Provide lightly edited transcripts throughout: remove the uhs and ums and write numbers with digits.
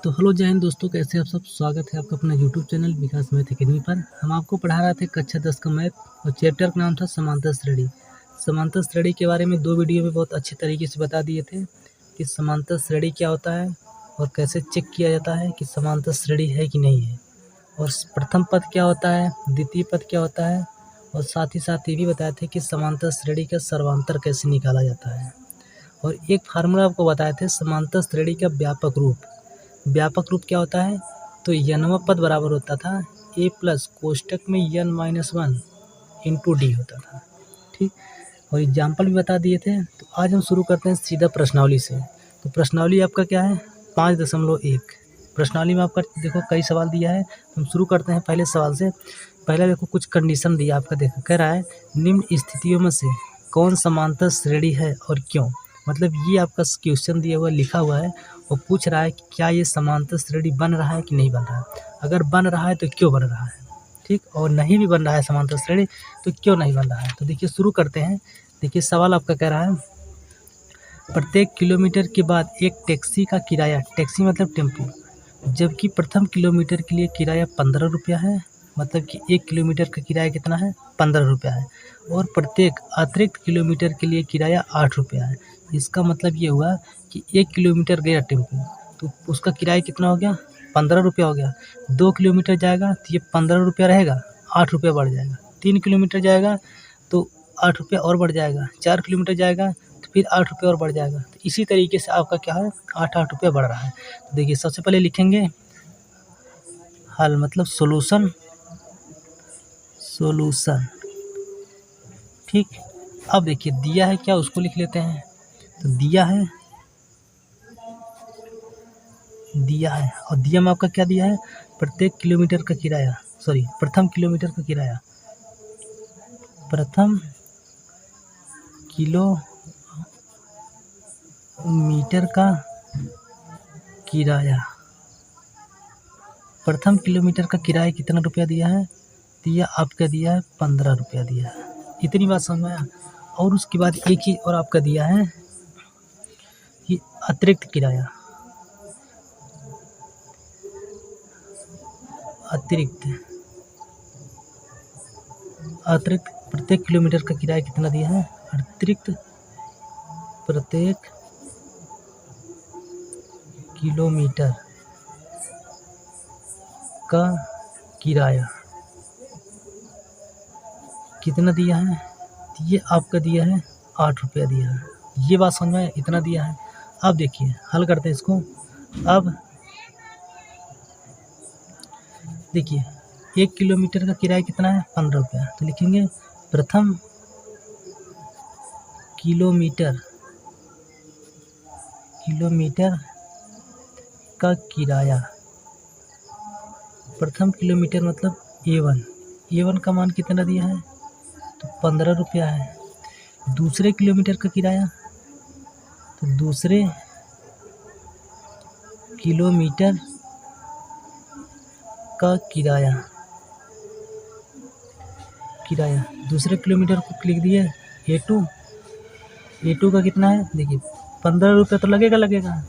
तो हेलो जय हिंद दोस्तों, कैसे आप सब। स्वागत है आपका अपना यूट्यूब चैनल विकास मैथ अकेडमी पर। हम आपको पढ़ा रहे थे कक्षा 10 का मैथ और चैप्टर का नाम था समांतर श्रेणी। समांतर श्रेणी के बारे में 2 वीडियो में बहुत अच्छे तरीके से बता दिए थे कि समांतर श्रेणी क्या होता है और कैसे चेक किया जाता है कि समांतर श्रेणी है कि नहीं है, और प्रथम पद क्या होता है, द्वितीय पद क्या होता है, और साथ ही साथ ये भी बताए थे कि समांतर श्रेणी का सर्वांतर कैसे निकाला जाता है। और एक फार्मूला आपको बताए थे समांतर श्रेणी का व्यापक रूप। व्यापक रूप क्या होता है, तो n पद बराबर होता था a प्लस कोष्टक में n-1 इंटू डी होता था। ठीक, और एग्जाम्पल भी बता दिए थे। तो आज हम शुरू करते हैं सीधा प्रश्नावली से। तो प्रश्नावली आपका क्या है, 5.1। प्रश्नावली में आपका देखो कई सवाल दिया है। हम शुरू करते हैं पहले सवाल से। पहले देखो कुछ कंडीशन दिया आपका, देखो कह रहा है निम्न स्थितियों में से कौन समांतर श्रेणी है और क्यों। मतलब ये आपका क्वेश्चन दिया हुआ लिखा हुआ है और पूछ रहा है कि क्या ये समांतर श्रेणी बन रहा है कि नहीं बन रहा है। अगर बन रहा है तो क्यों बन रहा है, ठीक, और नहीं भी बन रहा है समांतर श्रेणी तो क्यों नहीं बन रहा है। तो देखिए शुरू करते हैं। देखिए सवाल आपका कह रहा है प्रत्येक किलोमीटर के बाद एक टैक्सी का किराया, टैक्सी मतलब टेम्पो, जबकि प्रथम किलोमीटर के लिए किराया 15 रुपया है। मतलब कि 1 किलोमीटर का किराया कितना है, 15 रुपया है, और प्रत्येक अतिरिक्त किलोमीटर के लिए किराया 8 रुपया है। इसका मतलब ये हुआ कि 1 किलोमीटर गया टेम्पो तो उसका किराया कितना हो गया, 15 रुपया हो गया। 2 किलोमीटर जाएगा तो ये 15 रुपया रहेगा, 8 रुपया बढ़ जाएगा। 3 किलोमीटर जाएगा तो 8 रुपया और बढ़ जाएगा। 4 किलोमीटर जाएगा तो फिर 8 रुपये और बढ़ जाएगा। तो इसी तरीके से आपका क्या है, 8-8 रुपया बढ़ रहा है। तो देखिए सबसे पहले लिखेंगे हल, मतलब सॉल्यूशन, ठीक। अब देखिए दिया है क्या, उसको लिख लेते हैं। तो दिया है और दिया में आपका क्या दिया है, प्रत्येक किलोमीटर का किराया, सॉरी प्रथम किलोमीटर का किराया, प्रथम किलोमीटर का किराया, प्रथम किलोमीटर का किराया कितना रुपया दिया है, दिया आपका दिया है 15 रुपया दिया है। इतनी बात समझ में आया। और उसके बाद एक ही और आपका दिया है कि अतिरिक्त किराया, अतिरिक्त प्रत्येक किलोमीटर का किराया कितना दिया है, अतिरिक्त प्रत्येक किलोमीटर का किराया कितना दिया है, ये आपका दिया है 8 रुपया दिया है। ये बात समझ में, इतना दिया है। अब देखिए हल करते हैं इसको। अब देखिए 1 किलोमीटर का किराया कितना है, 15 रुपया। तो लिखेंगे प्रथम किलोमीटर का किराया, प्रथम किलोमीटर मतलब A1 का मान कितना दिया है, तो 15 रुपया है। दूसरे किलोमीटर का किराया, तो दूसरे किलोमीटर का किराया दूसरे किलोमीटर को लिख दिए A2 का कितना है, देखिए 15 रुपये तो लगेगा।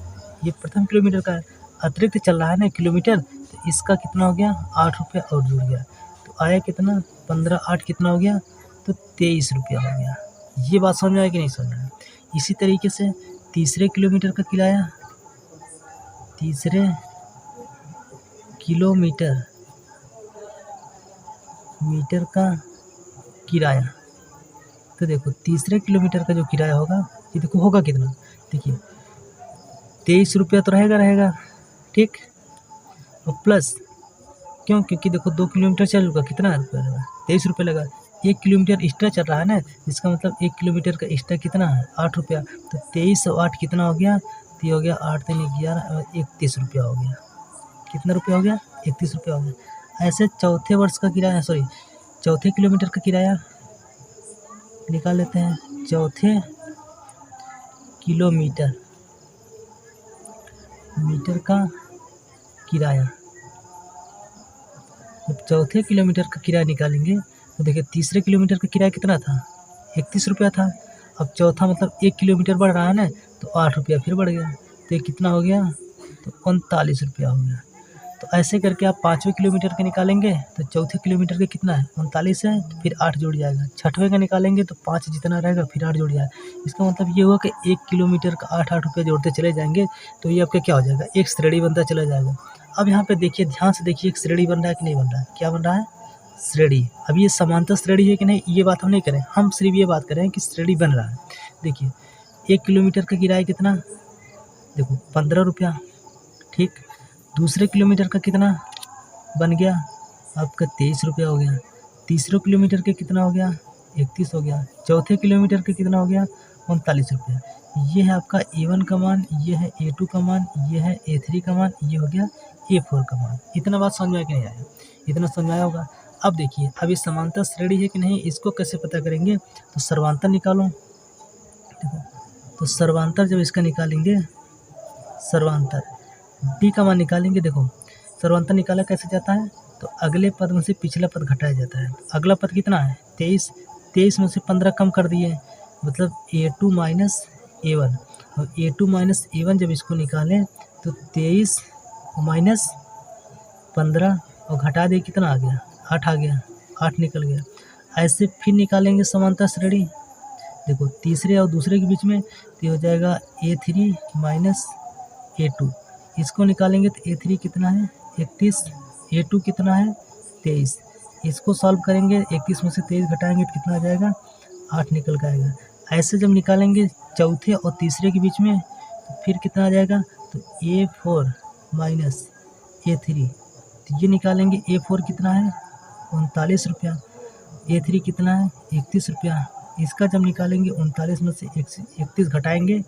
ये प्रथम किलोमीटर का है, अतिरिक्त चल रहा है ना किलोमीटर, तो इसका कितना हो गया, 8 रुपया और जुड़ गया। तो आया कितना, 15 8 कितना हो गया, तो 23 रुपया हो गया। ये बात समझ में आया कि नहीं समझ में आया। इसी तरीके से तीसरे किलोमीटर का किराया, तीसरे किलोमीटर का किराया, तो देखो तीसरे किलोमीटर का जो किराया होगा, ये देखो होगा कितना, देखिए 23 रुपया तो रहेगा, ठीक। और प्लस क्योंकि देखो 2 किलोमीटर चल चुका, कितना रुपया लगा, 23 रुपये लगा। 1 किलोमीटर एक्स्ट्रा चल रहा है ना, इसका मतलब 1 किलोमीटर का एक्स्ट्रा कितना है, 8 रुपया। तो 23 और 8 कितना हो गया, तो ये हो गया 8 3 11 और 31 रुपया हो गया। कितना रुपया हो गया, 31 रुपया हो गया। ऐसे चौथे किलोमीटर का किराया निकाल लेते हैं। चौथे किलोमीटर का किराया, जब चौथे किलोमीटर का किराया निकालेंगे तो देखिए तीसरे किलोमीटर का किराया कितना था, 31 रुपया था। अब चौथा मतलब 1 किलोमीटर बढ़ रहा है ना, तो 8 रुपया फिर बढ़ गया। तो ये कितना हो गया, तो 39 रुपया हो गया। तो ऐसे करके आप 5वें किलोमीटर का निकालेंगे तो चौथे किलोमीटर का कितना है 39 है, तो फिर 8 जुड़ जाएगा। 6वें का निकालेंगे तो 5 जितना रहेगा फिर 8 जुड़ जाएगा। इसका मतलब ये हुआ कि 1 किलोमीटर का 8-8 रुपये जोड़ते चले जाएंगे तो ये आपका क्या हो जाएगा, एक श्रेणी बनता चला जाएगा। अब यहाँ पे देखिए, ध्यान से देखिए, एक श्रेणी बन रहा है कि नहीं बन रहा है, क्या बन रहा है, श्रेणी। अब ये समांतर श्रेणी है कि नहीं, ये बात हम नहीं करें, हम सिर्फ ये बात करें कि श्रेणी बन रहा है। देखिए 1 किलोमीटर का किराया कितना, देखो 15 रुपया, ठीक। दूसरे किलोमीटर का कितना बन गया आपका 23 रुपया हो गया। तीसरे किलोमीटर का कितना हो गया 31 हो गया। चौथे किलोमीटर का कितना हो गया 39 रुपया। ये है आपका A1 का मान, ये है A2 का मान, ये है A3 का मान, ये हो गया A4 का मान। इतना बात समझ में आया कि नहीं आया, इतना समझ में आया होगा। अब देखिए, अब ये समांतर श्रेणी है कि नहीं, इसको कैसे पता करेंगे, तो सर्वांतर निकालो। देखो, तो सर्वांतर जब इसका निकालेंगे, सर्वांतर D का मान निकालेंगे। देखो सर्वांतर निकाला कैसे जाता है, तो अगले पद में से पिछला पद घटाया जाता है। अगला पद कितना है 23 में से 15 कम कर दिए, मतलब A2 माइनस A1। और A2 माइनस A1 जब इसको निकालें तो 23 माइनस 15 और घटा दे कितना आ गया 8 आ गया, 8 निकल गया। ऐसे फिर निकालेंगे समांतर श्रेणी। देखो तीसरे और दूसरे के बीच में तो हो जाएगा A3 माइनस A2। इसको निकालेंगे तो A3 कितना है 31, A2 कितना है 23। इसको सॉल्व करेंगे, 31 में से 23 घटाएंगे तो कितना आ जाएगा 8 निकल के आएगा। ऐसे जब निकालेंगे चौथे और तीसरे के बीच में तो फिर कितना आ जाएगा, तो A4 माइनस A3। तो ये निकालेंगे, A4 कितना है 39 रुपया, A3 कितना है 31 रुपया। इसका जब निकालेंगे 39 में से 31 घटाएंगे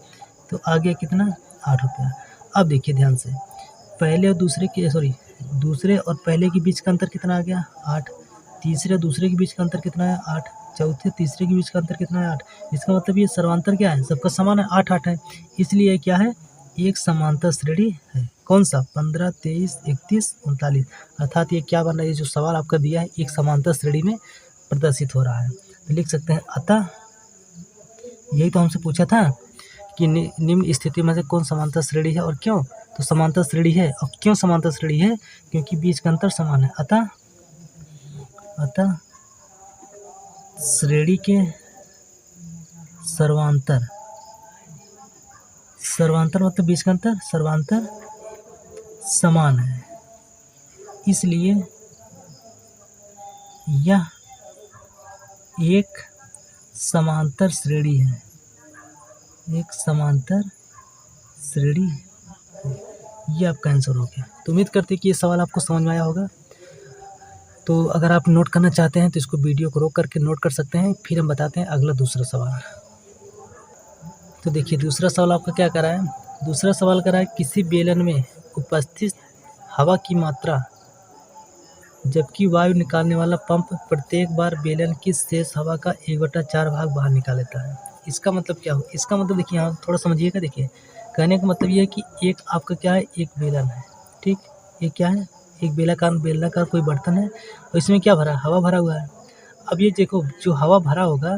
तो आ गया कितना 8 रुपया। अब देखिए ध्यान से, पहले और दूसरे और पहले के बीच का अंतर कितना आ गया 8। तीसरे और दूसरे के बीच का अंतर कितना है 8। चौथे तीसरे के बीच का अंतर कितना है 8। इसका मतलब ये सर्वांतर क्या है, सबका समान है, 8-8 है। इसलिए क्या है, एक समांतर श्रेणी है। कौन सा 15, 23, 31, 39। अर्थात ये क्या बन रहा है, ये जो सवाल आपका दिया है एक समांतर श्रेणी में प्रदर्शित हो रहा है। तो लिख सकते हैं अतः, यही तो हमसे पूछा था कि निम्न स्थिति में से कौन समांतर श्रेणी है और क्यों। तो समांतर श्रेणी है, और क्यों समांतर श्रेणी है, क्योंकि बीच का अंतर समान है। अतः श्रेणी के सर्वांतर मतलब बीच का अंतर, सर्वांतर समान है, इसलिए यह एक समांतर श्रेणी है, एक समांतर श्रेणी है। ये आपका आंसर हो गया। तो उम्मीद करते हैं कि ये सवाल आपको समझ में आया होगा। तो अगर आप नोट करना चाहते हैं तो इसको वीडियो को रोक करके नोट कर सकते हैं। फिर हम बताते हैं अगला दूसरा सवाल। तो देखिए दूसरा सवाल आपका क्या कर रहा है, दूसरा सवाल कर रहा है किसी बेलन में उपस्थित हवा की मात्रा जबकि वायु निकालने वाला पंप प्रत्येक बार बेलन की शेष हवा का 1/4 भाग बाहर निकाल लेता है। इसका मतलब क्या हो, इसका मतलब देखिए यहाँ थोड़ा समझिएगा। देखिए कहने का मतलब ये है कि एक आपका क्या है, एक बेलन है, ठीक। ये क्या है, एक बेलनाकार कोई बर्तन है और इसमें क्या भरा, हवा भरा हुआ है। अब ये देखो जो हवा भरा होगा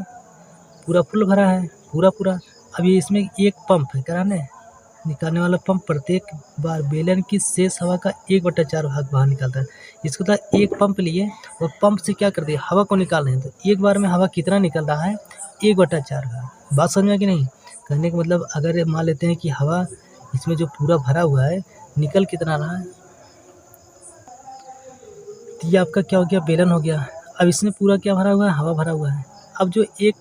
पूरा फुल भरा है, पूरा। अब ये इसमें एक पंप है, कराने निकालने वाला पंप प्रत्येक बार बेलन की शेष हवा का 1/4 भाग बाहर निकालता है। इसको तो एक पंप लिए और पंप से क्या कर दिया, हवा को निकाल रहे हैं। तो एक बार में हवा कितना निकल रहा है 1/4 भाग। बात समझ में कि नहीं। कहने का मतलब अगर मान लेते हैं कि हवा इसमें जो पूरा भरा हुआ है निकल कितना रहा है, तो ये आपका क्या हो गया, बेलन हो गया। अब इसमें पूरा क्या भरा हुआ है, हवा भरा हुआ है। अब जो एक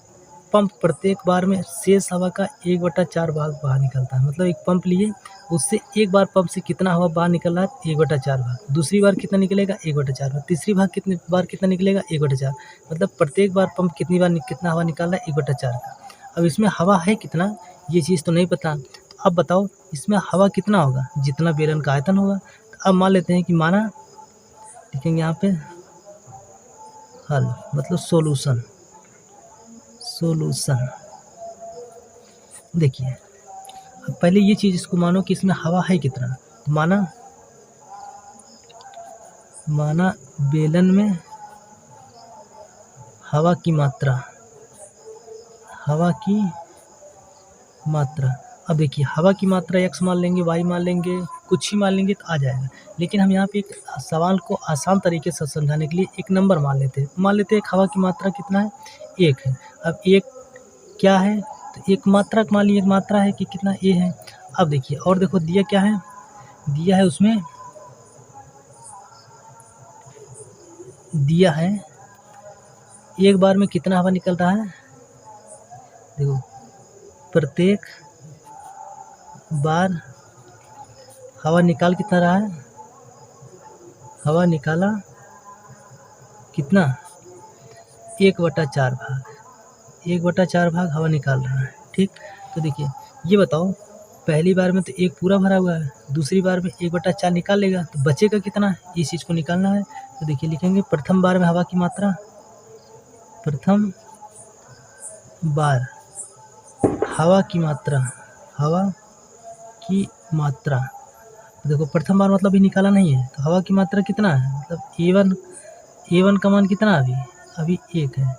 पंप प्रत्येक बार में शेष हवा का 1/4 भाग बाहर निकलता है, मतलब एक पंप लिए उससे एक बार पंप से कितना हवा बाहर निकल रहा है 1/4 भाग। दूसरी बार कितना निकलेगा 1/4 भाग। तीसरी बार कितना निकलेगा 1/4। मतलब प्रत्येक बार पंप कितना हवा निकाल रहा है 1/4 का। अब इसमें हवा है कितना, ये चीज़ तो नहीं पता। तो अब बताओ इसमें हवा कितना होगा, जितना बेलन का आयतन होगा। तो अब मान लेते हैं कि माना लिखेंगे यहाँ पे हल, मतलब सोल्यूशन। देखिए अब पहले ये चीज़ इसको मानो कि इसमें हवा है कितना। तो माना बेलन में हवा की मात्रा। अब देखिए हवा की मात्रा x मान लेंगे, y मान लेंगे, कुछ ही मान लेंगे तो आ जाएगा। लेकिन हम यहाँ पे एक सवाल को आसान तरीके से समझाने के लिए एक नंबर मान लेते हैं। मान लेते हैं एक हवा की मात्रा कितना है, 1 है। अब 1 क्या है, तो एक मात्रा मान लीजिए, एक मात्रा है कि कितना ए है। अब देखिए और देखो दिया क्या है, दिया है उसमें, दिया है एक बार में कितना हवा निकल रहा है। देखो प्रत्येक बार हवा निकाल कितना रहा है, हवा निकाला कितना, 1/4 भाग, 1/4 भाग हवा निकाल रहा है। ठीक, तो देखिए ये बताओ, पहली बार में तो 1 पूरा भरा हुआ है, दूसरी बार में 1/4 निकाल लेगा तो बचेगा कितना, इस चीज़ को निकालना है। तो देखिए लिखेंगे प्रथम बार में हवा की मात्रा, प्रथम बार हवा की मात्रा, हवा की मात्रा। तो देखो प्रथम बार मतलब भी निकाला नहीं है, तो हवा की मात्रा कितना है, मतलब A1 का मान कितना अभी 1 है।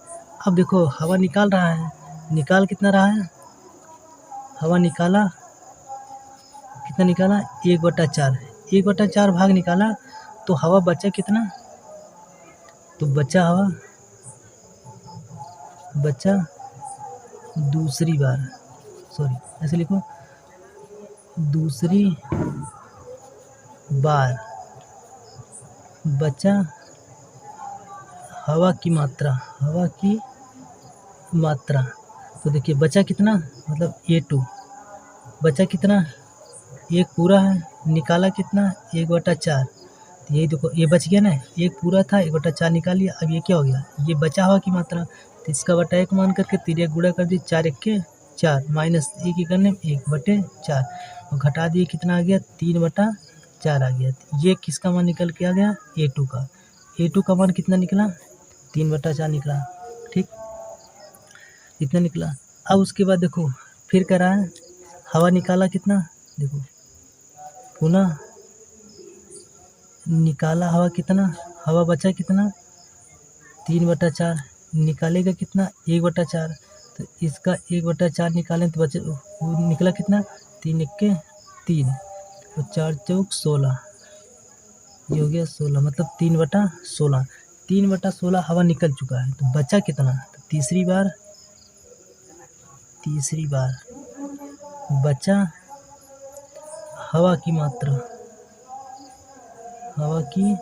अब देखो हवा निकाल रहा है, निकाल कितना रहा है, हवा निकाला कितना निकाला, 1/4, 1/4 भाग निकाला, तो हवा बचा कितना, तो बचा हवा, बचा दूसरी बार, सॉरी ऐसे लिखो, दूसरी बार बचा हवा की मात्रा, हवा की मात्रा। तो देखिए बचा कितना, मतलब A2 बचा कितना, 1 पूरा है, निकाला कितना, 1/4। तो यही देखो ये बच गया ना, 1 पूरा था, 1/4 निकाल लिया। अब ये क्या हो गया, ये बचा हवा की मात्रा, तो इसका बटा 1 मान करके 3 गुणा कर दिए, 4 1 के 4 माइनस 1 करने 1/4 और घटा दिए, कितना आ गया, 3/4 आ गया। ये किसका मान निकल के आ गया, A2 का। A2 का मान कितना निकला, 3/4 निकला। ठीक, इतना निकला। अब उसके बाद देखो फिर कह रहा है हवा निकाला कितना, देखो पुनः निकाला हवा कितना, हवा बचा कितना, 3/4, निकालेगा कितना, 1/4। तो इसका 1/4 निकालें तो बचे, वो निकला कितना, 3 1 के 3 और 4 चौक 16, ये हो गया 16, मतलब 3/16, 3/16 हवा निकल चुका है। तो बचा कितना, तो तीसरी बार बचा हवा की मात्रा, हवा की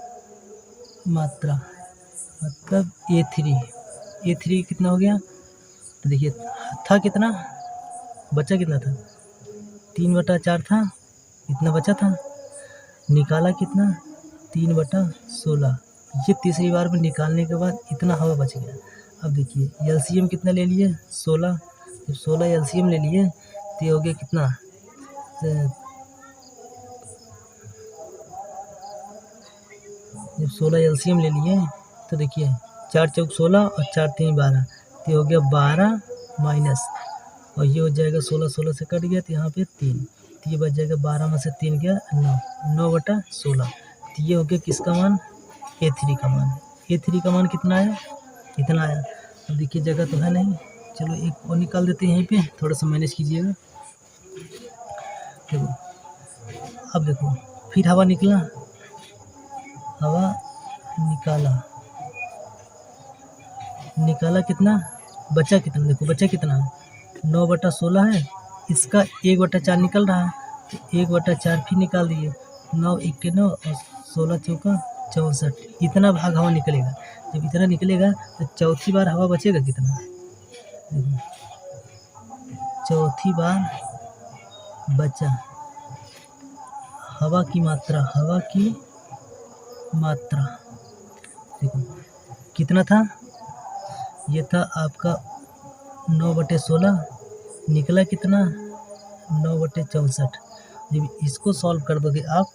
मात्रा मतलब A3 कितना हो गया, तो देखिए था कितना, बचा कितना था, 3/4 था, इतना बचा था, निकाला कितना, 3/16। ये तीसरी बार में निकालने के बाद इतना हवा बच गया। अब देखिए LCM कितना ले लिए, 16, जब 16 LCM ले लिए तो ये हो गया कितना, जब 16 LCM ले लिए तो देखिए 4 चौक 16 और 4 3 12, तो ये हो गया 12 माइनस, और ये हो जाएगा 16, 16 से कट गया तो यहाँ पे 3, तो ये बच जाएगा 12 में से 3 गया 9, 9/16। तो ये हो गया किसका मान, A3 का मान। A3 का मान कितना आया, इतना आया। अब देखिए जगह तो है नहीं, चलो एक और निकाल देते हैं, यहीं पे थोड़ा सा मैनेज कीजिएगा। देखो अब देखो फिर हवा निकला, हवा निकाला कितना, बचा कितना, देखो बचा कितना, 9/16 है, इसका 1/4 निकल रहा है, तो 1/4 फिर निकाल दिए, 9 1 के 9 और 16 चौका 64, इतना भाग हवा निकलेगा। जब इतना निकलेगा तो चौथी बार हवा बचेगा कितना, देखो चौथी बार बचा हवा की मात्रा, हवा की मात्रा देखो कितना था, ये था आपका 9/16, निकला कितना, 9/64। जब इसको सॉल्व कर दोगे आप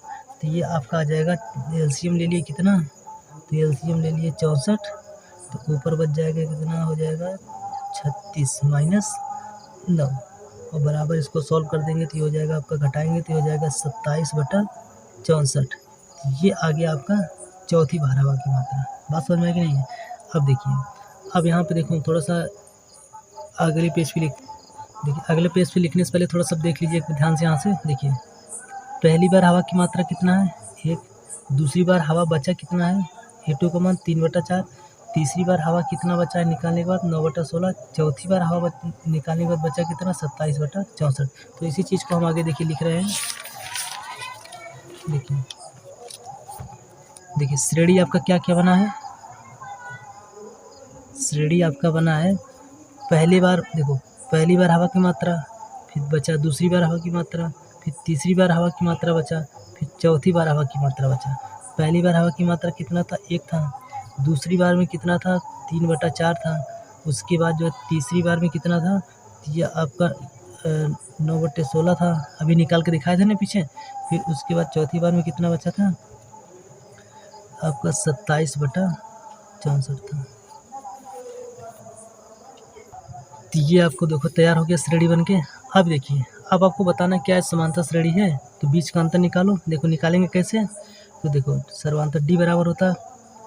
तो ये आपका आ जाएगा, LCM ले लिए कितना, तो LCM ले लिए 64, तो ऊपर बच जाएगा कितना, हो जाएगा 36 माइनस 9 और बराबर इसको सॉल्व कर देंगे तो ये हो जाएगा आपका, घटाएंगे तो ये हो जाएगा 27/64। ये आ गया आपका चौथी बार हवा की मात्रा। बात समझ में आई कि नहीं है। अब देखिए, अब यहाँ पे देखो थोड़ा सा अगले पेज पे देखिए, अगले पेज पे लिखने से पहले थोड़ा सा देख लीजिए ध्यान से, यहाँ से देखिए पहली बार हवा की मात्रा कितना है 1, दूसरी बार हवा बचा कितना है A2 का मान 3/4, तीसरी बार हवा कितना बचा है निकालने के बाद 9/16, चौथी बार हवा निकालने के बाद बचा कितना 27/64। तो इसी चीज़ को हम आगे देखिए लिख रहे हैं। देखिए देखिए श्रेणी आपका क्या क्या बना है, श्रेणी आपका बना है पहली बार, देखो पहली बार हवा की मात्रा, फिर बचा दूसरी बार हवा की मात्रा, फिर तीसरी बार हवा की मात्रा बचा, फिर चौथी बार हवा की मात्रा बचा। पहली बार हवा की मात्रा कितना था 1 था, दूसरी बार में कितना था 3/4 था, उसके बाद जो तीसरी बार में कितना था ये आपका 9/16 था, अभी निकाल के दिखाए थे ना पीछे। फिर उसके बाद चौथी बार में कितना बचा था आपका 27/64 था। तो ये आपको देखो तैयार हो गया श्रेणी बन के। अब देखिए अब आपको बताना क्या है समांतर श्रेणी है, तो बीच का अंतर निकालो। देखो निकालेंगे कैसे, तो देखो सर्वांतर D बराबर होता है,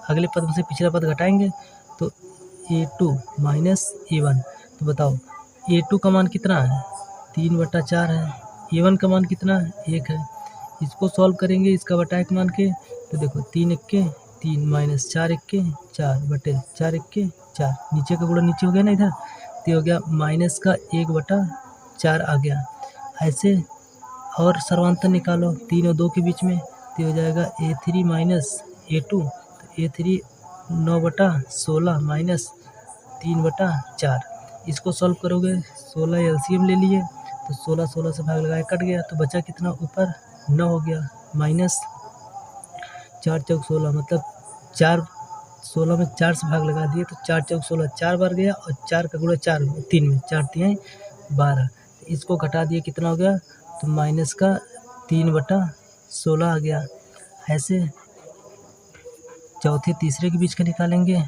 अगले पद में से पिछला पद घटाएंगे तो A2 माइनस A1। तो बताओ A2 का मान कितना है 3/4 है, A1 का मान कितना है 1 है। इसको सॉल्व करेंगे इसका बटाए के मान के, तो देखो 3 एक्के 3 माइनस 4 एक्के 4/4 एक्के 4, नीचे का गुणा नीचे हो गया ना इधर, तो हो गया माइनस का 1/4 आ गया। ऐसे और सर्वांतर निकालो 3 और 2 के बीच में, तो हो जाएगा A3 माइनस A2, तो A3 9/16 माइनस 3/4। इसको सॉल्व करोगे 16 एलसीएम ले लिए, तो 16 से भाग लगाए कट गया, तो बचा कितना ऊपर 9 हो गया, माइनस 4 चौक 16, मतलब 4 16 में 4 से भाग लगा दिए तो 4 चौक 16 4 बार गया, और 4 का गुणा 4 3 में 4 3 12, इसको घटा दिए कितना हो गया, तो माइनस का 3/16 आ गया। ऐसे चौथे तीसरे के बीच का निकालेंगे,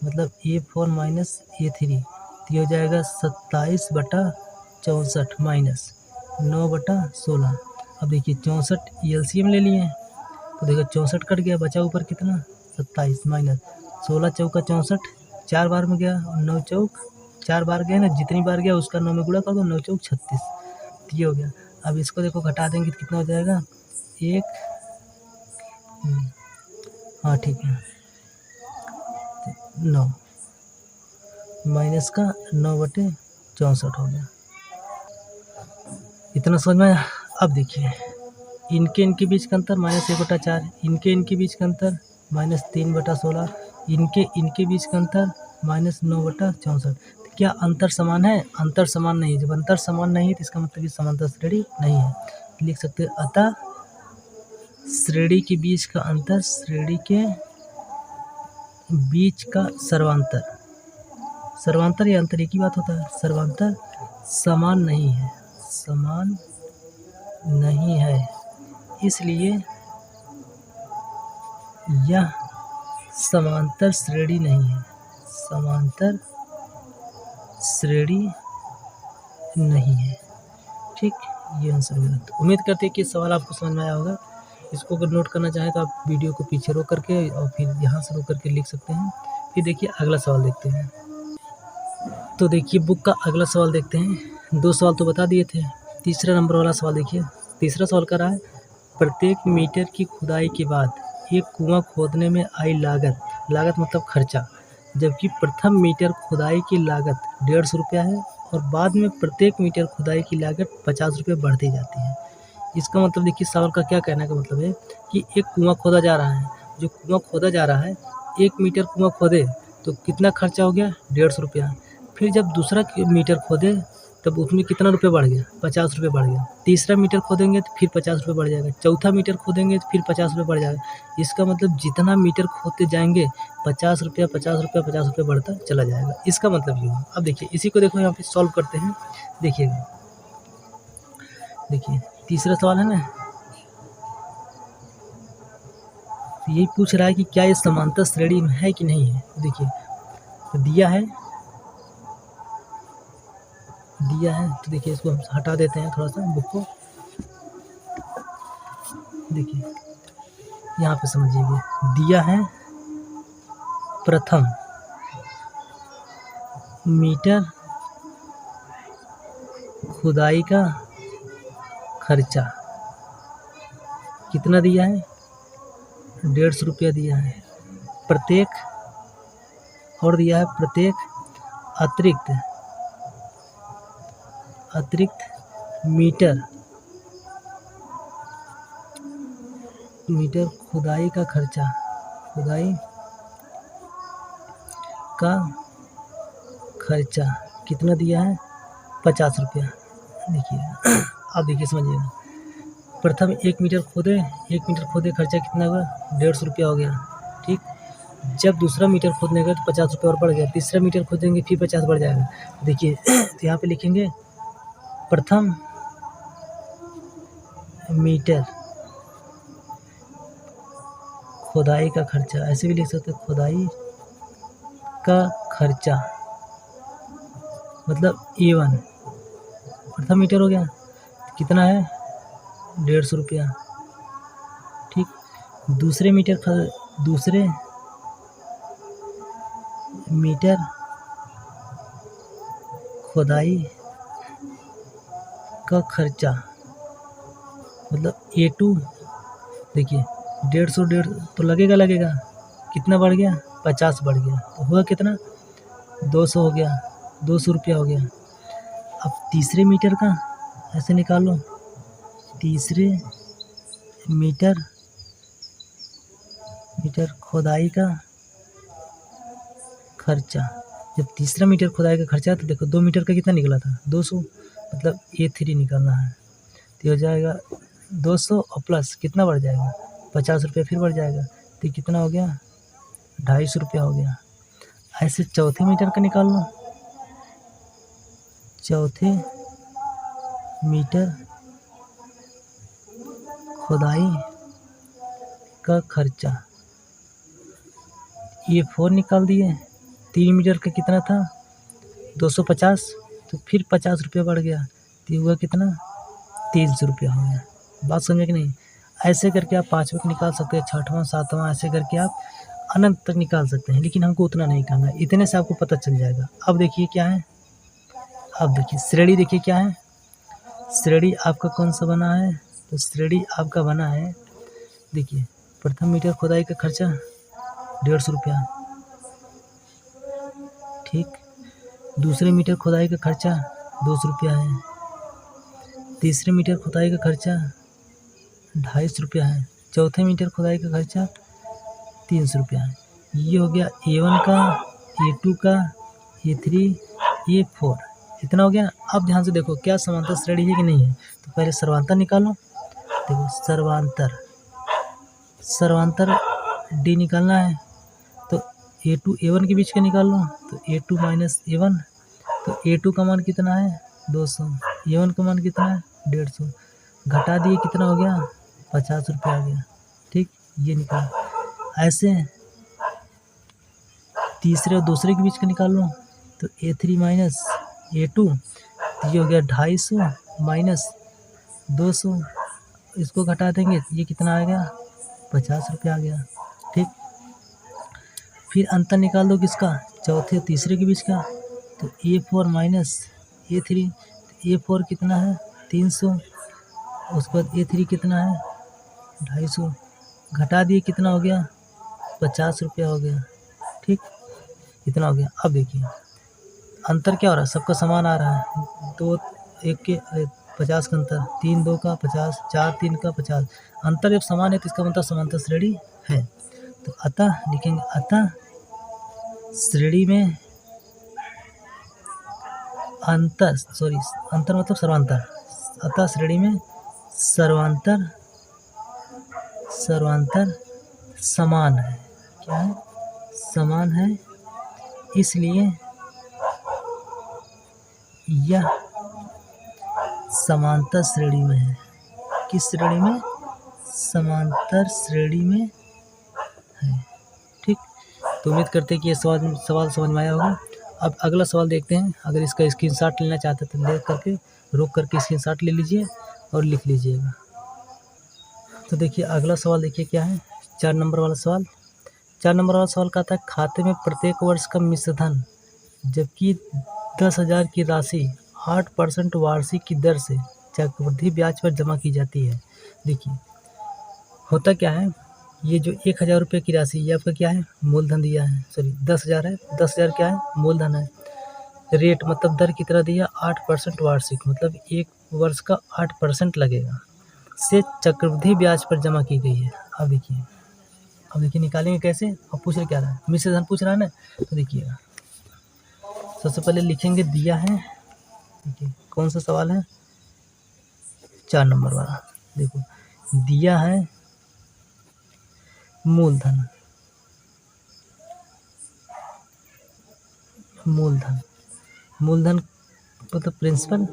मतलब A4 माइनस A3, तो हो जाएगा 27/64 माइनस 9/16। अब देखिए 64 एलसीएम ले लिए, तो देखो 64 कट गया, बचा ऊपर कितना 27 माइनस 16 चौका 64, 4 बार में गया, और 9 चौक 4 बार गया ना, जितनी बार गया उसका 9 में गुणा कर दो, 9 चौक 36, ये हो गया। अब इसको देखो घटा देंगे तो कितना हो जाएगा 1, हाँ ठीक है 9 माइनस का 9/64 हो गया। इतना समझ में आया। अब देखिए इनके बीच का अंतर -1/4, इनके बीच का अंतर -3/16, इनके बीच का अंतर -9/64। तो क्या अंतर समान है? अंतर समान नहीं है। जब अंतर समान नहीं है तो इसका मतलब ये समांतर श्रेणी नहीं है। लिख सकते हैं अतः श्रेणी के बीच का अंतर, श्रेणी के बीच का सर्वांतर, सर्वांतर या अंतर एक ही बात होता है, सर्वांतर समान नहीं है, समान नहीं है, इसलिए यह समांतर श्रेणी नहीं है, समांतर श्रेणी नहीं है। ठीक, ये आंसर होगा। तो उम्मीद करते हैं कि सवाल आपको समझ में आया होगा। इसको अगर नोट करना चाहें तो आप वीडियो को पीछे रोक करके और फिर यहाँ से रोक करके लिख सकते हैं। फिर देखिए अगला सवाल देखते हैं। तो देखिए बुक का अगला सवाल देखते हैं। 2 सवाल तो बता दिए थे, तीसरा नंबर वाला सवाल देखिए। तीसरा सवाल कर रहा है प्रत्येक मीटर की खुदाई के बाद एक कुआं खोदने में आई लागत मतलब खर्चा, जबकि प्रथम मीटर खुदाई की लागत 150 रुपया है और बाद में प्रत्येक मीटर खुदाई की लागत 50 रुपये बढ़ती जाती है। इसका मतलब देखिए सवाल का क्या कहने का मतलब है कि एक कुआं खोदा जा रहा है, जो कुआं खोदा जा रहा है 1 मीटर कुआं खोदे तो कितना खर्चा हो गया 150 रुपया। फिर जब दूसरा मीटर खोदे तब उसमें कितना रुपये बढ़ गया 50 रुपये बढ़ गया। तीसरा मीटर खोदेंगे तो फिर 50 रुपये बढ़ जाएगा, चौथा मीटर खोदेंगे तो फिर 50 रुपये बढ़ जाएगा। इसका मतलब जितना मीटर खोदते जाएंगे 50 रुपया 50 रुपया 50 रुपये बढ़ता चला जाएगा, इसका मतलब ये हुआ। अब देखिए इसी को देखो यहाँ पे सॉल्व करते हैं। देखिएगा, देखिए तीसरा सवाल है ना, तो यही पूछ रहा है कि क्या ये समांतर श्रेणी में है कि नहीं है। देखिए तो दिया है, तो देखिए इसको हम हटा देते हैं थोड़ा सा बुक को। देखिए यहाँ पे समझिए, दिया है प्रथम मीटर खुदाई का खर्चा, कितना दिया है, 150 रुपया दिया है। प्रत्येक और दिया है प्रत्येक अतिरिक्त मीटर खुदाई का खर्चा कितना दिया है, 50 रुपया। देखिए अब देखिए समझिएगा, प्रथम 1 मीटर खोदे खर्चा कितना हुआ, 150 रुपया हो गया। ठीक, जब दूसरा मीटर खोदने का तो 50 रुपये और बढ़ गया, तीसरा मीटर खोदेंगे फिर 50 बढ़ जाएगा। देखिए तो यहाँ पे लिखेंगे प्रथम मीटर खुदाई का खर्चा, ऐसे भी लिख सकते हैं, खुदाई का खर्चा मतलब A1 प्रथम मीटर हो गया, कितना है, 150 रुपया। ठीक, दूसरे मीटर खुदाई का खर्चा मतलब A2। देखिए 150 तो लगेगा, कितना बढ़ गया, 50 बढ़ गया, तो हुआ कितना, 200 हो गया, 200 रुपया हो गया। अब तीसरे मीटर का ऐसे निकालो, तीसरे मीटर खुदाई का खर्चा, जब तीसरा मीटर खुदाई का खर्चा तो देखो 2 मीटर का कितना निकला था, 200, मतलब A3 निकालना है। तो हो जाएगा 200 और प्लस कितना बढ़ जाएगा, 50 रुपया फिर बढ़ जाएगा, तो कितना हो गया, 250 रुपया हो गया। ऐसे चौथे मीटर का निकाल लो, चौथे मीटर खुदाई का खर्चा A4 निकाल दिए, 3 मीटर का कितना था, 250, तो फिर 50 रुपया बढ़ गया, तो हुआ कितना, 300 रुपया हो गया। बात समझे कि नहीं। ऐसे करके आप 5वें निकाल सकते हैं, 6वां 7वां, ऐसे करके आप अनंत तक निकाल सकते हैं, लेकिन हमको उतना नहीं करना है, इतने से आपको पता चल जाएगा। अब देखिए क्या है, अब देखिए श्रेणी, देखिए क्या है, श्रेणी आपका कौन सा बना है, तो श्रेणी आपका बना है, देखिए प्रथम मीटर खुदाई का खर्चा 150 रुपया। ठीक, दूसरे मीटर खुदाई का खर्चा 200 रुपया है, तीसरे मीटर खुदाई का खर्चा 250 रुपया है, चौथे मीटर खुदाई का खर्चा 300 रुपया है। ये हो गया A1 का, A2 का, A3, A4, इतना हो गया। अब ध्यान से देखो क्या समांतर श्रेणी है कि नहीं है, तो पहले सर्वांतर निकालो। देखो सर्वांतर D निकालना है, तो A2 A1 के बीच का निकाल लो, तो A2 माइनस A1, तो A2 का मान कितना है, 200, A1 का मान कितना है, 150, घटा दिए कितना हो गया, 50 रुपया आ गया। ठीक, ये निकाल। ऐसे तीसरे और दूसरे के बीच का निकाल लो, तो A3 माइनस A2, तो ये हो गया 250 माइनस 200, इसको घटा देंगे, ये कितना आ गया, 50 रुपया आ गया। ठीक, फिर अंतर निकाल दो किसका, चौथे और तीसरे के बीच का, तो A4 माइनस A3, A4 कितना है, 300, उसके बाद A3 कितना है, 250, घटा दिए कितना हो गया, 50 रुपया हो गया। ठीक, इतना हो गया। अब देखिए अंतर क्या हो रहा है, सबका समान आ रहा है, 2 1 के 50 का अंतर, 3 2 का 50, 4 3 का 50, अंतर जब समान है तो इसका मतलब समांतर श्रेणी है। तो अतः लिखेंगे, अतः श्रेणी में अंतर मतलब सर्वांतर, अतः श्रेणी में सर्वांतर समान है। क्या है, समान है, इसलिए यह समांतर श्रेणी में है। किस श्रेणी में, समांतर श्रेणी में है। ठीक, तो उम्मीद करते हैं कि ये सवाल समझ में आया होगा। अब अगला सवाल देखते हैं। अगर इसका स्क्रीनशॉट लेना चाहते हैं तो रोक करके स्क्रीनशॉट ले लीजिए और लिख लीजिएगा। तो देखिए अगला सवाल, देखिए क्या है, 4 नंबर वाला सवाल। 4 नंबर वाला सवाल कहता है, खाते में प्रत्येक वर्ष का मिश्र धन जबकि 10,000 की राशि 8% वार्षिक की दर से चक्रवृद्धि ब्याज पर जमा की जाती है। देखिए होता क्या है, ये जो 1000 रुपये की राशि ये आपका क्या है, मूलधन दिया है, सॉरी 10,000 है, 10,000 क्या है, मूलधन है। रेट मतलब दर कितना दिया, 8% वार्षिक, मतलब 1 वर्ष का 8% लगेगा, से चक्रवृद्धि ब्याज पर जमा की गई है। अब देखिए निकालेंगे कैसे। अब पूछ रहे क्या रहा है, मिश्र धन पूछ रहा है ना, तो देखिएगा सबसे पहले लिखेंगे दिया है। देखिए कौन सा सवाल है, 4 नंबर वाला। देखो दिया है मूलधन, मूलधन मतलब प्रिंसिपल,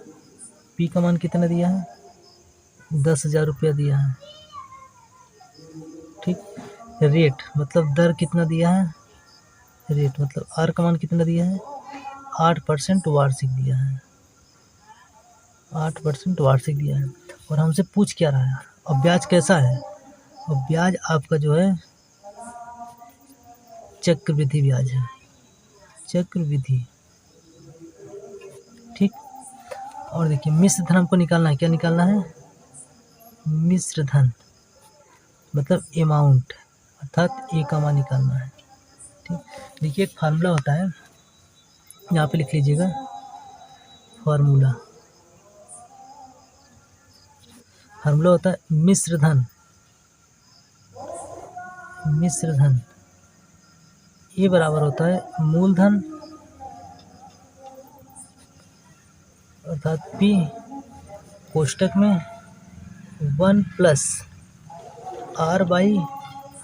पी का मान कितना दिया है, 10,000 रुपया दिया है। ठीक, रेट मतलब दर कितना दिया है, रेट मतलब आर का मान कितना दिया है, 8% वार्षिक दिया है, 8% वार्षिक दिया है। और हमसे पूछ क्या रहा है, अब ब्याज कैसा है, और ब्याज आपका जो है चक्रवृद्धि ब्याज है, चक्रवृद्धि। ठीक, और देखिए मिश्र धन हमको निकालना है, क्या निकालना है, मिश्र धन मतलब अमाउंट, अर्थात ए का मान निकालना है। ठीक, देखिए एक फार्मूला होता है, यहाँ पे लिख लीजिएगा फार्मूला होता है मिश्र धन ये बराबर होता है मूलधन अर्थात पी कोष्टक में 1 प्लस आर बाई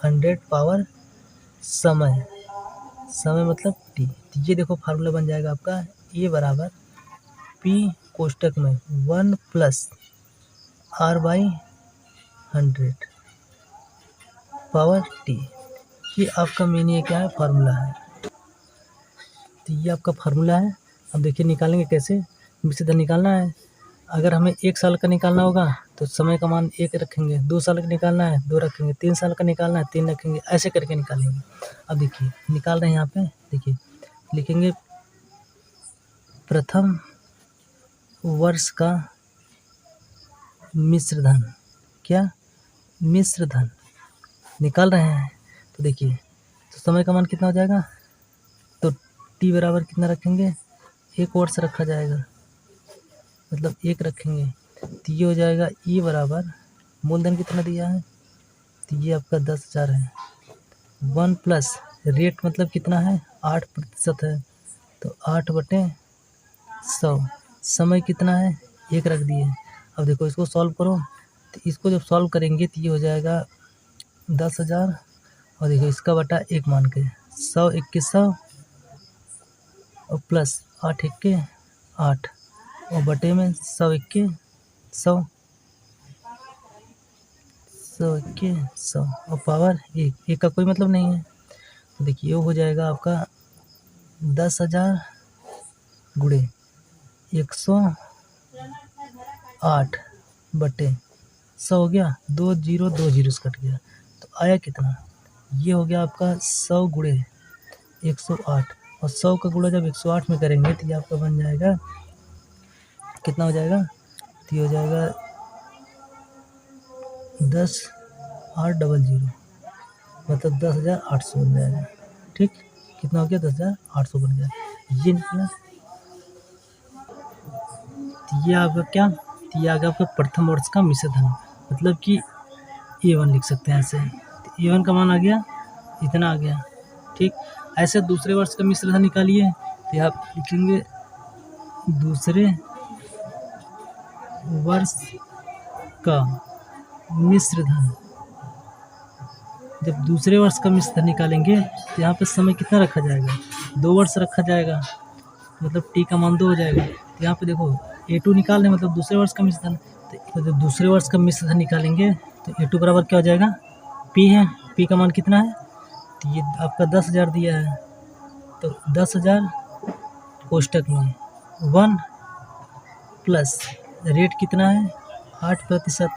100 पावर समय मतलब टी। ये देखो फार्मूला बन जाएगा आपका, ए बराबर पी कोष्टक में 1 plus R by 100 power T. ये आपका मेन ये क्या है, फार्मूला है। तो ये आपका फार्मूला है। अब देखिए निकालेंगे कैसे, मिश्र धन निकालना है। अगर हमें 1 साल का निकालना होगा तो समय का मान 1 रखेंगे, 2 साल का निकालना है 2 रखेंगे, 3 साल का निकालना है 3 रखेंगे, ऐसे करके निकालेंगे। अब देखिए निकाल रहे हैं यहाँ पे, देखिए लिखेंगे प्रथम वर्ष का मिश्र धन, क्या मिश्र धन निकाल रहे हैं। तो देखिए तो समय का मान कितना हो जाएगा, तो टी बराबर कितना रखेंगे, 1 वर्ष रखा जाएगा, मतलब 1 रखेंगे। तो ये हो जाएगा ई बराबर मूलधन कितना दिया है, तो ये आपका 10,000 है, 1 प्लस रेट मतलब कितना है, 8% है, तो 8/100। समय कितना है, 1 रख दिए। अब देखो इसको सॉल्व करो, तो इसको जब सॉल्व करेंगे तो ये हो जाएगा 10,000, और देखो इसका बटा 1 मान के 100 2100 और प्लस 8 1 8 और बटे में 100 1 100 और पावर 1 का कोई मतलब नहीं है। तो देखिए ये हो जाएगा आपका 10,000 गुणे 108 बटे 100 हो गया, 2 0 2 0 से कट गया, तो आया कितना, ये हो गया आपका 100 गुणे 108, और 100 का गुणा जब 108 में करेंगे तो ये आपका बन जाएगा कितना हो जाएगा, तो ये हो जाएगा 10,800 मतलब 10,800 बन जाएगा। ठीक, कितना हो गया, 10,800 बन गया, ये निकला। तो ये आपका क्या, तो ये आ गया आपका प्रथम वर्ष का मिश्र धन, मतलब कि A1 लिख सकते हैं ऐसे। तो A1 का मान आ गया, इतना आ गया। ठीक, ऐसे दूसरे वर्ष का मिश्र धन निकालिए, तो आप लिखेंगे दूसरे वर्ष का मिश्र धन। जब दूसरे वर्ष का मिश्र धन निकालेंगे तो यहाँ पे समय कितना रखा जाएगा, 2 वर्ष रखा जाएगा, मतलब टी का मान 2 हो जाएगा। तो यहाँ पे देखो A2 निकाल रहे मतलब दूसरे वर्ष का मिश्र धन, तो जब दूसरे वर्ष का मिश्र धन निकालेंगे तो A2 बराबर क्या हो जाएगा, P है, P का मान कितना है, तो ये आपका 10,000 दिया है, तो 10,000 कोष्टक में 1 प्लस रेट कितना है 8%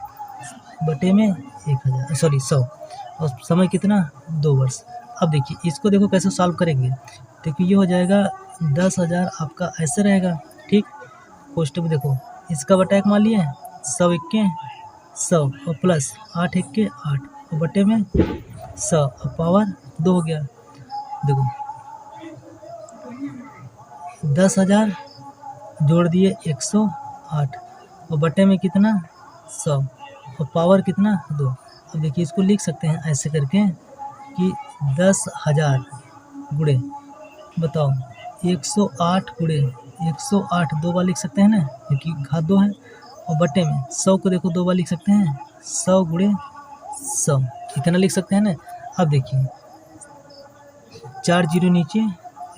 बटे में 1,000 सॉरी 100, और समय कितना 2 वर्ष। अब देखिए इसको देखो कैसे सॉल्व करेंगे, देखिए ये हो जाएगा 10,000 आपका ऐसे रहेगा। ठीक, कोष्टक में देखो इसका बटा 1 मान लिया है, 100 1 100 और प्लस 8 1 8 और बटे में 100 और पावर 2 हो गया। देखो 10,000 जोड़ दिए 108 और बटे में कितना 100 और पावर कितना 2। अब देखिए इसको लिख सकते हैं ऐसे करके कि 10,000 गुणे बताओ 108 गुणे 108 दो बार लिख सकते हैं ना, क्योंकि घात 2 है। और बटे में 100 को देखो 2 बार लिख सकते हैं, 100 गुणे 100 इतना लिख सकते हैं ना। अब देखिए 4 जीरो नीचे,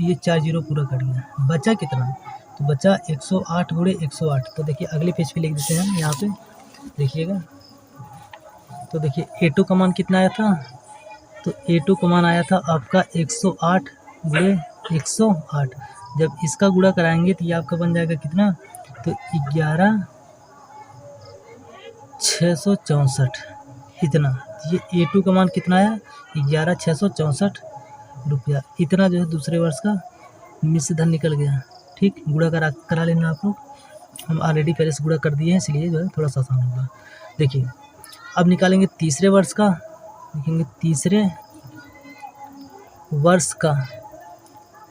ये 4 जीरो पूरा कट गया, बचा कितना, तो बचा 108 गुणे 108। तो देखिए अगले पेज पे लिख देते हैं यहाँ पे, देखिएगा। तो देखिए A2 का मान कितना आया था, तो A2 का मान आया था आपका 108 गुणे 108। जब इसका गुणा कराएंगे तो ये आपका बन जाएगा कितना, तो 11,664 इतना। ये A2 का मान कितना आया, 11,664 रुपया। इतना जो है दूसरे वर्ष का मिश्र धन निकल गया। ठीक, गुणा करा लेना आप लोग, हम ऑलरेडी पहले से गुणा कर दिए हैं, इसलिए जो है थोड़ा सा आसान होगा। देखिए अब निकालेंगे तीसरे वर्ष का, लिखेंगे तीसरे वर्ष का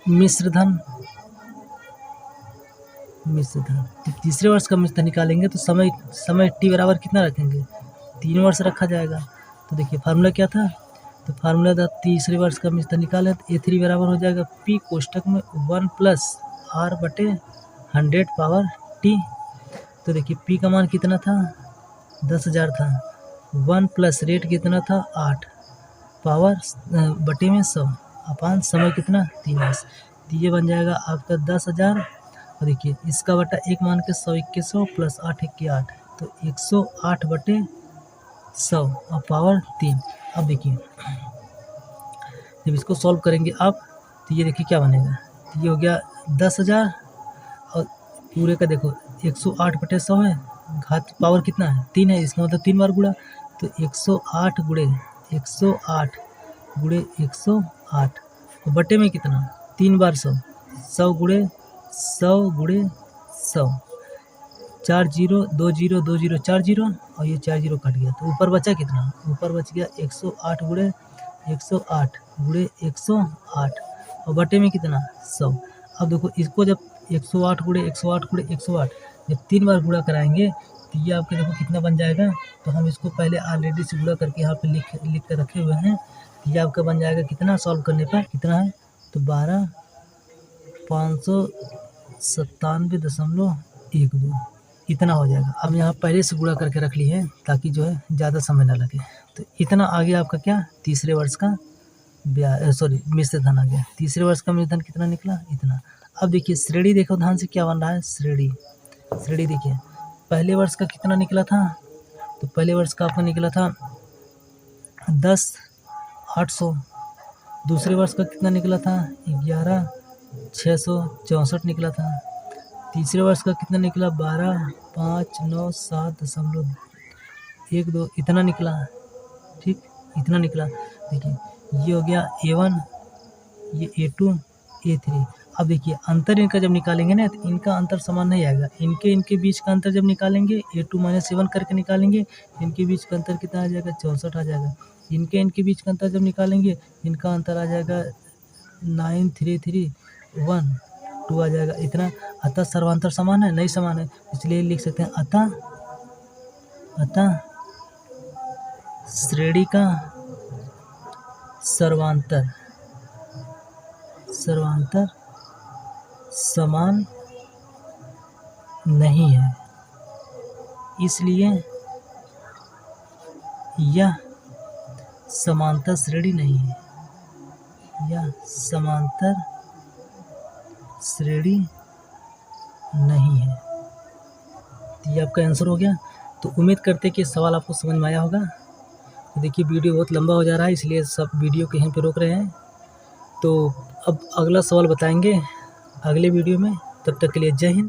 मिश्र धन। तो तीसरे वर्ष का मिश्र धन निकालेंगे तो समय t बराबर कितना रखेंगे, 3 वर्ष रखा जाएगा। तो देखिए फार्मूला क्या था, तो फार्मूला था तीसरे वर्ष का मिश्र धन निकाले तो A3 बराबर हो जाएगा P कोष्टक में 1 + R/100 पावर t। तो देखिए P का मान कितना था, 10,000 था, 1 प्लस रेट कितना था 8 पावर बटे में 100 अपान समय कितना 3 वर्ष। तो ये बन जाएगा आपका 10,000। और देखिए इसका बटा 1 मान के 100 2100 प्लस 8 1 8, तो 108 बटे 100 और पावर 3। अब देखिए जब इसको सॉल्व करेंगे आप, तो ये देखिए क्या बनेगा, तो ये हो गया 10,000 और पूरे का देखो 108 बटे 100 है, घात पावर कितना है 3 है, इसका मतलब 3 बार गुणा, तो 108 गुणे 108 गुणे 108 और बटे में कितना 3 बार 100, 100 गुणे 100 गुणे 100, 4 जीरो 2 जीरो 2 जीरो 4 जीरो और ये 4 जीरो कट गया। तो ऊपर बचा कितना, ऊपर बच गया 108 गुणे 108 गुणे 108 और बटे में कितना 100। अब देखो इसको जब 108 गुणे 108 गुणे 108 जब 3 बार गुणा कराएंगे तो ये आपके देखो कितना बन जाएगा। तो हम इसको पहले ऑलरेडी से गुणा करके यहाँ पे लिख कर रखे हुए हैं। ये आपका बन जाएगा कितना, सॉल्व करने पर कितना है, तो 12,597.12 इतना हो जाएगा। अब यहाँ पहले से गुणा करके रख ली है ताकि जो है ज़्यादा समय ना लगे। तो इतना आ गया आपका क्या, तीसरे वर्ष का मिश्र धन आ गया। तीसरे वर्ष का मिश्र धन कितना निकला, इतना। अब देखिए श्रेणी देखो ध्यान से क्या बन रहा है, श्रेणी देखिए पहले वर्ष का कितना निकला था, तो पहले वर्ष का आपका निकला था 10,800। दूसरे वर्ष का कितना निकला था 11,664 निकला था। तीसरे वर्ष का कितना निकला 12,597.12 इतना निकला। ठीक, इतना निकला। देखिए ये हो गया A1, ये A2, A3। अब देखिए अंतर इनका जब निकालेंगे ना तो इनका अंतर समान नहीं आएगा। इनके बीच का अंतर जब निकालेंगे A2 - 7 करके निकालेंगे, इनके बीच का अंतर कितना आ जाएगा 64 आ जाएगा। इनके बीच का अंतर जब निकालेंगे इनका अंतर आ जाएगा 9,331.2 आ जाएगा इतना। अतः सर्वांतर समान है, नहीं समान है, इसलिए लिख सकते हैं अतः श्रेणी का सर्वांतर समान नहीं है, इसलिए यह समांतर श्रेणी नहीं है, यह समांतर श्रेणी नहीं है। तो ये आपका आंसर हो गया। तो उम्मीद करते हैं कि सवाल आपको समझ में आया होगा। तो देखिए वीडियो बहुत लंबा हो जा रहा है, इसलिए सब वीडियो को यहीं पे रोक रहे हैं। तो अब अगला सवाल बताएंगे अगले वीडियो में। तब तक के लिए जय हिंद।